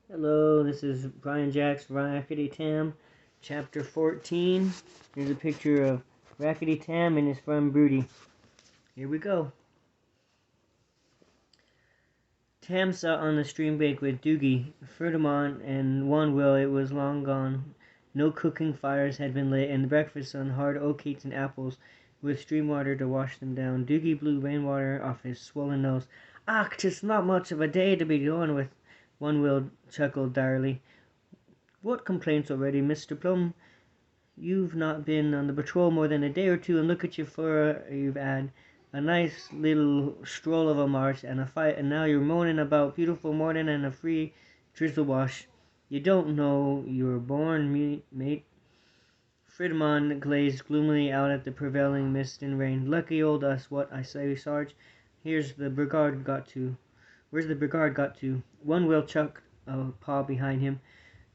Hello, this is Brian Jack's Rakkety Tam, Chapter 14. Here's a picture of Rakkety Tam and his friend Broody. Here we go. Tam sat on the stream bank with Doogie, Ferdinand, and one Will. It was long gone. No cooking fires had been lit, and the breakfast on hard oatcakes and apples, with stream water to wash them down. Doogie blew rainwater off his swollen nose. "Ach, 'tis not much of a day to be going with," one Will chuckled direly. "What complaints already, Mr. Plum? You've not been on the patrol more than a day or two, and look at you you've had a nice little stroll of a march and a fight, and now you're moaning about beautiful morning and a free drizzle wash. You don't know you were born, mate." Fridman gazed gloomily out at the prevailing mist and rain. "Lucky old us, what I say, Sarge. Where's the brigade got to?" One Will chucked a paw behind him.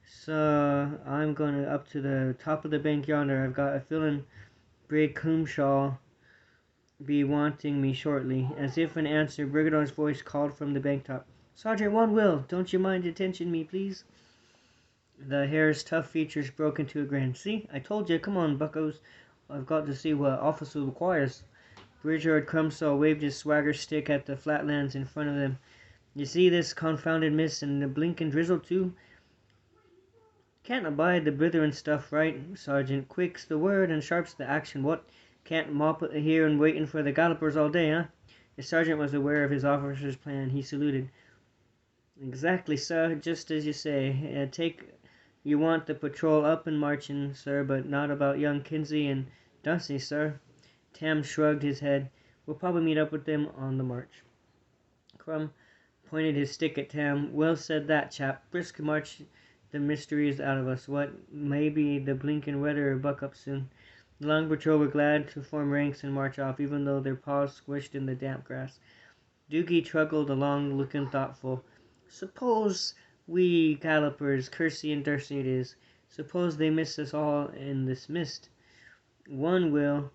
"So I'm going up to the top of the bank yonder. I've got a feeling Brig Coomshaw'll be wanting me shortly." As if in answer, Brigador's voice called from the bank top. "Sergeant One Will, don't you mind attention me, please?" The hare's tough features broke into a grin. "See, I told you. Come on, buckos. I've got to see what officer requires." Brigadier Crumpsaw waved his swagger stick at the flatlands in front of them. "You see this confounded mist and the blinkin' drizzle, too? Can't abide the blitherin' stuff, right, Sergeant? Quick's the word and sharp's the action. What? Can't mop it here and waitin' for the gallopers all day, eh?" The sergeant was aware of his officer's plan. He saluted. "Exactly, sir. Just as you say. You want the patrol up and marching, sir, but not about young Kinsey and Dunsey, sir." Tam shrugged his head. "We'll probably meet up with them on the march." Crumb pointed his stick at Tam. "Well said that, chap. Brisk march the mysteries out of us. What, maybe the blinkin' weather'll buck up soon." The long patrol were glad to form ranks and march off, even though their paws squished in the damp grass. Doogie trudged along, looking thoughtful. "Suppose we gallopers, Kersey and Dursey it is, suppose they miss us all in this mist?" One Will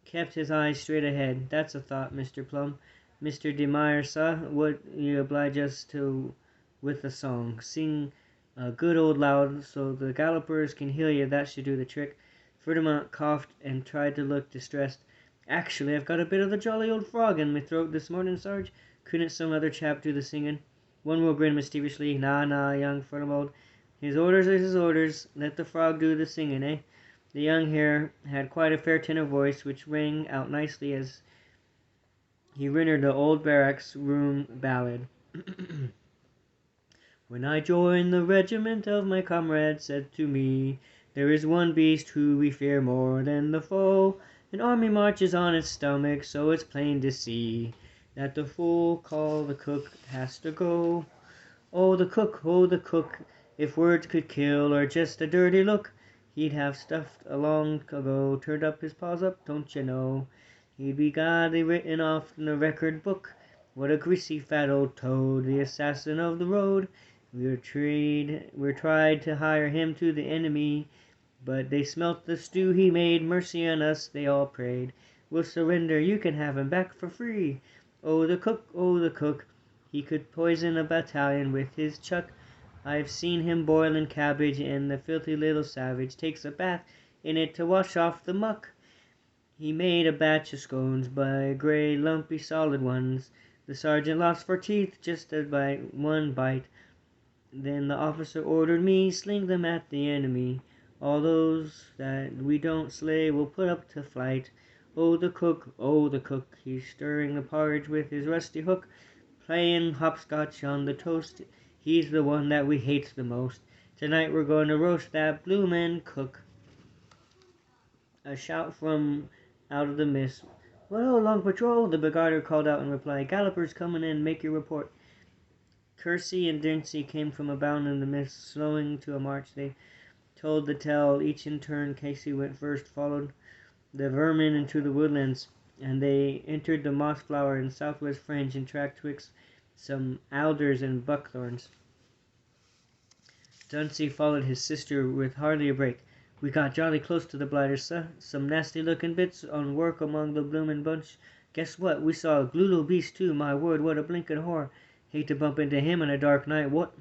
kept his eyes straight ahead. "That's a thought, Mr. Plum. Mr. De Meyer, sah, would you oblige us with a song? Sing a good old loud, so the gallopers can hear you. That should do the trick." Ferdinand coughed and tried to look distressed. "Actually, I've got a bit of the jolly old frog in my throat this morning, Sarge. Couldn't some other chap do the singing?" One Will grinned mischievously. Nah, young Ferdinand. His orders are his orders. Let the frog do the singing, eh?" The young hare had quite a fair tenor voice, which rang out nicely as he rendered the old barracks room ballad. "When I joined the regiment of my comrades said to me, there is one beast who we fear more than the foe. An army marches on its stomach, so it's plain to see that the full call the cook has to go. Oh, the cook, if words could kill or just a dirty look, he'd have stuffed long ago, turned up his paws up, don't you know. He'd be godly written off in the record book. What a greasy fat old toad, the assassin of the road. We're tried to hire him to the enemy, but they smelt the stew he made. Mercy on us, they all prayed. We'll surrender, you can have him back for free. Oh, the cook, he could poison a battalion with his chuck. I've seen him boilin' cabbage, and the filthy little savage takes a bath in it to wash off the muck. He made a batch of scones, by grey, lumpy, solid ones. The sergeant lost 4 teeth just by one bite. Then the officer ordered me, sling them at the enemy. All those that we don't slay will put up to flight. Oh, the cook, he's stirring the porridge with his rusty hook, playing hopscotch on the toast. He's the one that we hates the most. Tonight we're going to roast that bloomin' cook." A shout from out of the mist. "Well, long patrol," the brigadier called out in reply. "Gallopers coming in, make your report." Kersey and Dunsey came from a bound in the mist, slowing to a march. They told the tale, each in turn. Casey went first, followed the vermin into the woodlands, and they entered the moss flower and southwest fringe and tracked twixt some alders and buckthorns. Dunsey followed his sister with hardly a break. "We got jolly close to the blighters, sir. Some nasty looking bits on work among the bloomin' bunch. Guess what? We saw a glulu beast too. My word, what a blinkin' horror. Hate to bump into him on a dark night, what?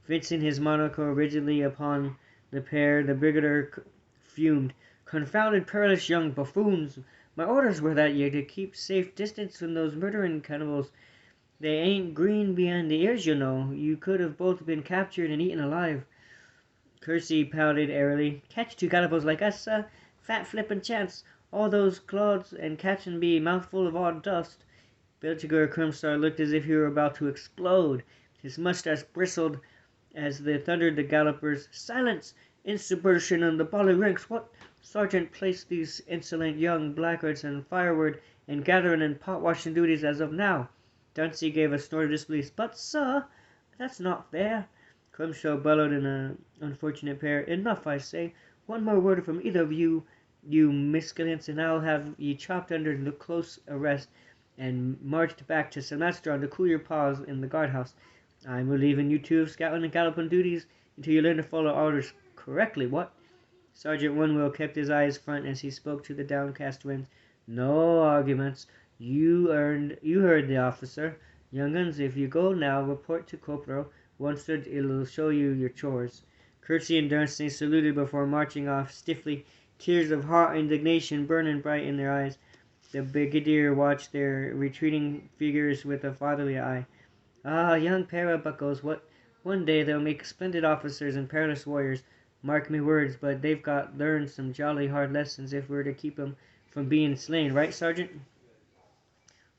Fixing his monocle rigidly upon the pair, the brigadier fumed. Confounded perilous young buffoons! My orders were that ye to keep safe distance from those murdering cannibals. They ain't green behind the ears, you know. You could have both been captured and eaten alive. Kersey pouted airily. Catch two cannibals like us, sir? Fat flippin' chance. All those claws and catchin' be mouthful of odd dust. Belchagor Crimstar looked as if he were about to explode. His mustache bristled as they thundered the gallopers. Silence! Insubordination on the bally ranks! What? Sergeant, place these insolent young blackguards in firewood and gathering and pot-washing duties as of now. Duncy gave a snort of disbelief. But, sir, that's not fair. Crimshaw bellowed in an unfortunate pair. Enough, I say. One more word from either of you, you miscreants, and I'll have ye chopped under the close arrest and marched back to Semestron to cool your paws in the guardhouse. I'm relieving you two of scouting and galloping duties until you learn to follow orders correctly, what? Sergeant Winwell kept his eyes front as he spoke to the downcast winds. No arguments. You heard the officer. Young uns, if you go now, report to Corporal. Once it'll show you your chores. Kersey and Darcy saluted before marching off stiffly, tears of hot indignation burning bright in their eyes. The brigadier watched their retreating figures with a fatherly eye. Ah, young pair of buckos, what? One day they'll make splendid officers and perilous warriors. Mark me words, but they've got learned some jolly hard lessons if we're to keep 'em from being slain, right, Sergeant?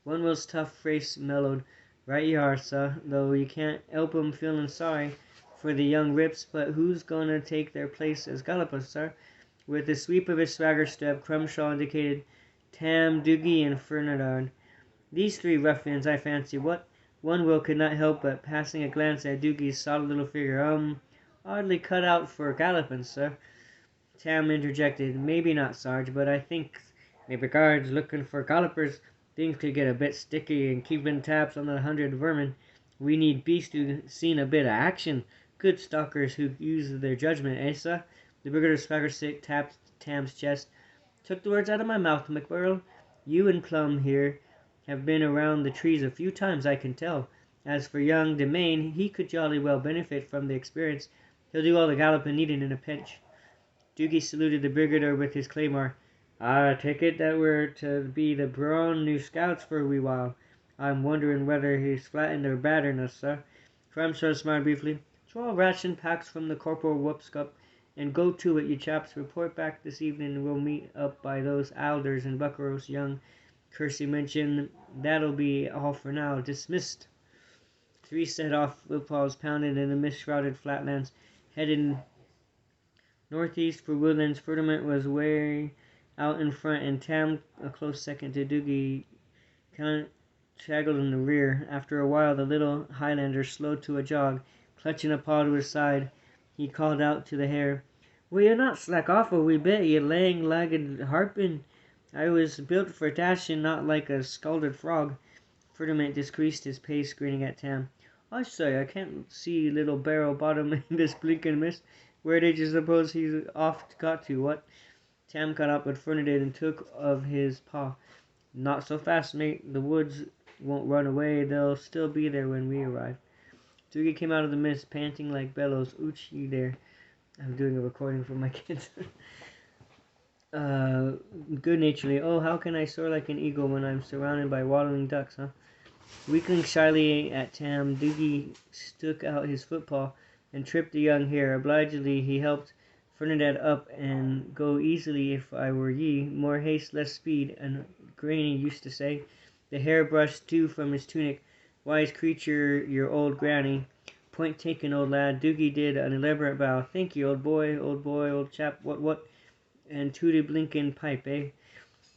Winwell's tough face mellowed. Right you are, sir, though you can't help 'em feeling sorry for the young rips, but who's going to take their place as gallopers, sir? With a sweep of his swagger step, Crumshaw indicated Tam, Doogie, and Fernandard. These three ruffians, I fancy, what? Winwell could not help but passing a glance at Doogie's solid little figure. Hardly cut out for galloping, sir. Tam interjected, maybe not, Sarge, but I think, me regards, looking for gallopers, things could get a bit sticky, and keeping tabs on 100 vermin. We need beasts who seen a bit of action. Good stalkers who use their judgment, eh, sir? The brigadier swagger stick tapped Tam's chest. Took the words out of my mouth, McBurl. You and Plum here have been around the trees a few times, I can tell. As for young Demain, he could jolly well benefit from the experience. He'll do all the galloping needed in a pinch. Doogie saluted the brigadier with his claymore. I take it that we're to be the brawn new scouts for a wee while. I'm wondering whether he's flattened or battering us, sir. Cramshaw smiled briefly. Draw ration packs from the corporal whoopscup, and go to it, you chaps. Report back this evening, and we'll meet up by those alders and buckaroos young Kersey mentioned. That'll be all for now. Dismissed. Three set off, footfalls pounded in the mist-shrouded flatlands, headed northeast for woodlands. Ferdinand was way out in front, and Tam a close second to Doogie, kind of straggled in the rear. After a while, the little Highlander slowed to a jog, clutching a paw to his side. He called out to the hare, "Will you not slack off a wee bit, you lang-legged harpin? I was built for dashing, not like a scalded frog." Ferdinand decreased his pace, grinning at Tam. "I say, I can't see little barrel bottom in this blinking mist. Where did you suppose he's off got to, what?" Tam caught up with Ferdinand and took of his paw. "Not so fast, mate. The woods won't run away. They'll still be there when we arrive." Doogie came out of the mist, panting like bellows. "Ooch, you there." I'm doing a recording for my kids. Good-naturedly. "Oh, how can I soar like an eagle when I'm surrounded by waddling ducks, huh?" Weakling shyly at Tam, Doogie stuck out his footpaw and tripped the young hare. Obligingly, he helped Ferdinand up and go easily if I were ye. More haste, less speed, and Granny used to say. The hare brushed dew from his tunic. "Wise creature, your old granny." "Point taken, old lad." Doogie did an elaborate bow. "Thank you, old boy, old chap. What? And tooty blinkin' pipe, eh?"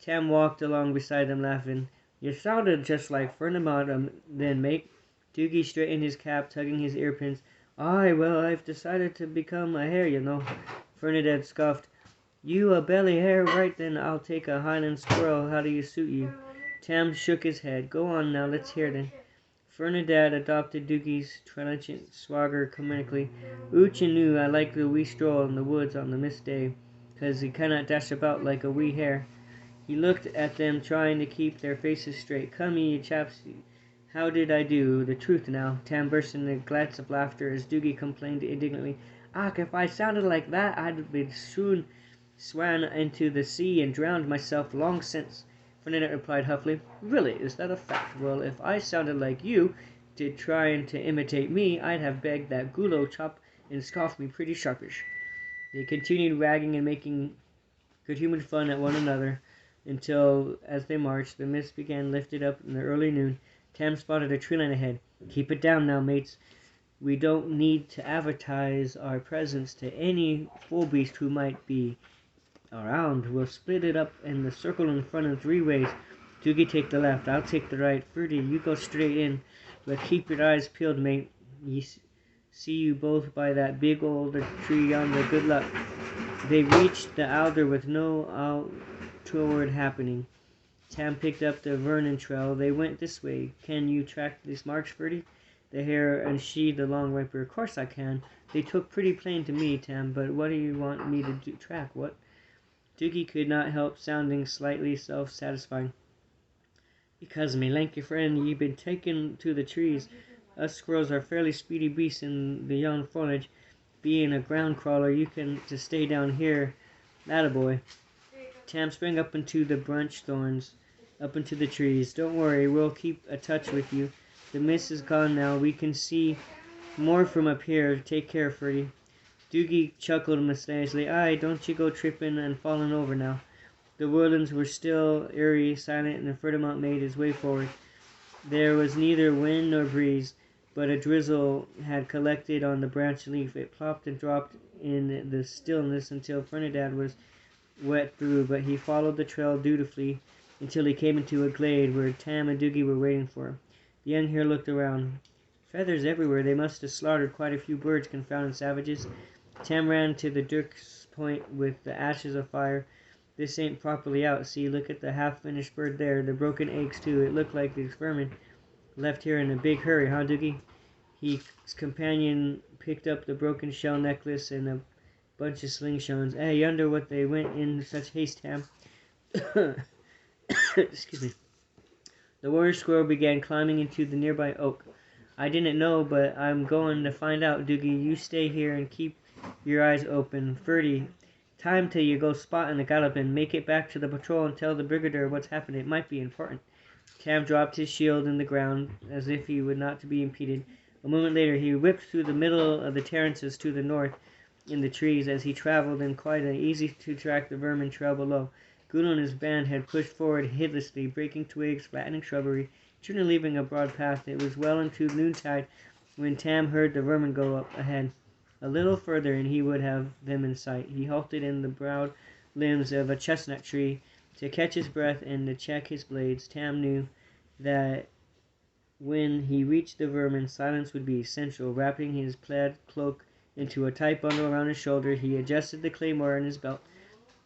Tam walked along beside them, laughing. "You sounded just like Ferdinand then, mate." Doogie straightened his cap, tugging his earpins. "Aye, well, I've decided to become a hare, you know." Ferdinand scoffed. "You a belly hare? Right then, I'll take a Highland squirrel. How do you suit you?" Tam shook his head. "Go on now, let's hear then." Ferdinand adopted Doogie's trenchant swagger comically. "Ooch and new, I like the wee stroll in the woods on the mist day, 'cause he cannot dash about like a wee hare." He looked at them, trying to keep their faces straight. "Come, ye chaps, How did I do? The truth now. Tam burst into glats of laughter as Doogie complained indignantly. "Ach, if I sounded like that, I'd be soon swan into the sea and drowned myself long since." Ferdinand replied huffily. "Really, is that a fact? Well, if I sounded like you did trying to imitate me, I'd have begged that gulo chop and scoffed me pretty sharpish." They continued wagging and making good-humored fun at one another until, as they marched, the mist began lifted up in the early noon. Tam spotted a tree line ahead. "Keep it down now, mates. We don't need to advertise our presence to any fool beast who might be around. We'll split it up in the circle in front in 3 ways. Doogie take the left, I'll take the right. Ferdy, you go straight in, but keep your eyes peeled, mate. See you both by that big old tree yonder. Good luck." They reached the alder with no untoward happening. Tam picked up the Vernon trail. "They went this way. Can you track these marks, Ferdy?" The hare unsheathed the long viper. "Of course I can. They took pretty plain to me, Tam, but what do you want me to track? What?" Doogie could not help sounding slightly self-satisfied. "Because, me lanky friend, ye been taken to the trees. Us squirrels are fairly speedy beasts in the young foliage. Being a ground crawler, you can to stay down here. Attaboy." Tam sprang up into the branch thorns, up into the trees. "Don't worry, we'll keep a touch with you. The mist is gone now. We can see more from up here. Take care, Ferdy." Doogie chuckled mysteriously. "Aye, don't you go tripping and falling over now." The woodlands were still eerie, silent, and Ferdinand made his way forward. There was neither wind nor breeze, but a drizzle had collected on the branch leaf. It plopped and dropped in the stillness until Ferdinand was wet through, but he followed the trail dutifully until he came into a glade where Tam and Doogie were waiting for him. The young hare looked around. Feathers everywhere. They must have slaughtered quite a few birds, confounded savages. Tam ran to the dirk's point with the ashes of fire. "This ain't properly out. See, look at the half-finished bird there. The broken eggs, too. It looked like the vermin left here in a big hurry, huh, Doogie?" His companion picked up the broken shell necklace and a bunch of slingshots. "I wonder what they went in such haste, Tam." Excuse me. The warrior squirrel began climbing into the nearby oak. "I didn't know, but I'm going to find out, Doogie. You stay here and keep your eyes open. Ferdy, time till you go spotting the gallopin'. Make it back to the patrol and tell the brigadier what's happened. It might be important." Tam dropped his shield in the ground as if he would not be impeded. A moment later he whipped through the middle of the terraces to the north in the trees. As he traveled in quite an easy-to-track the vermin trail below, Guno and his band had pushed forward heedlessly, breaking twigs, flattening shrubbery, generally leaving a broad path. It was well into noontide when Tam heard the vermin go up ahead. A little further and he would have them in sight. He halted in the broad limbs of a chestnut tree to catch his breath and to check his blades. Tam knew that when he reached the vermin, silence would be essential. Wrapping his plaid cloak into a tight bundle around his shoulder, he adjusted the claymore in his belt,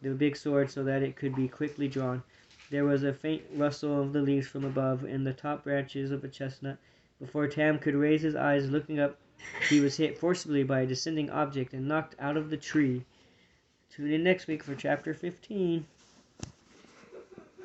the big sword, so that it could be quickly drawn. There was a faint rustle of the leaves from above in the top branches of a chestnut. Before Tam could raise his eyes, looking up, he was hit forcibly by a descending object and knocked out of the tree. Tune in next week for Chapter 15.